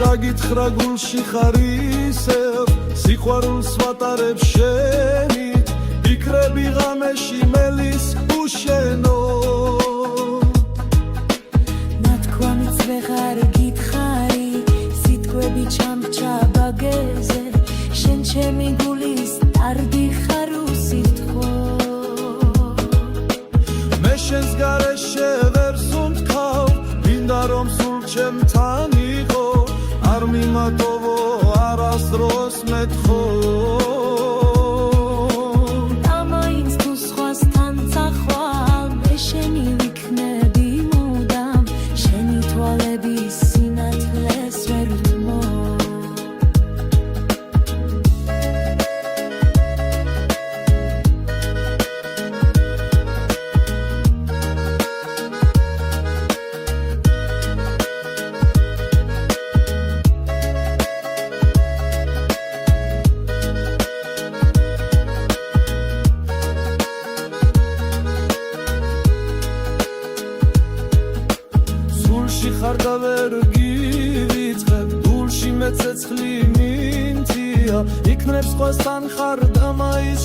რა გითხრა გულში ხარ ისევ სიყვარულს ვატარებ შენი იქრები ღამეში მელის უშენო ნათქვამიც ვეღარ გითხარი სიტყვები ჩამრჩა ბაგეზე შენ ჩემი გულის ტარდი ხარ უსიტყვო მე შენს გარეშე ვერ სუნთქავ მინდა რომ სულ ჩემთან იყო არ მიმატოვო არასდროს მეთხოვ დამაინც თუ სხვასთან წახვალ მე შენი ვიქნები მუდამ შენი თვალების სინათლეს ვერ ვთმო ხარ და ვერ გივიწყებ დულში მე ცეცხლი მინთია იქნებ სხვასთან ხარ და მაის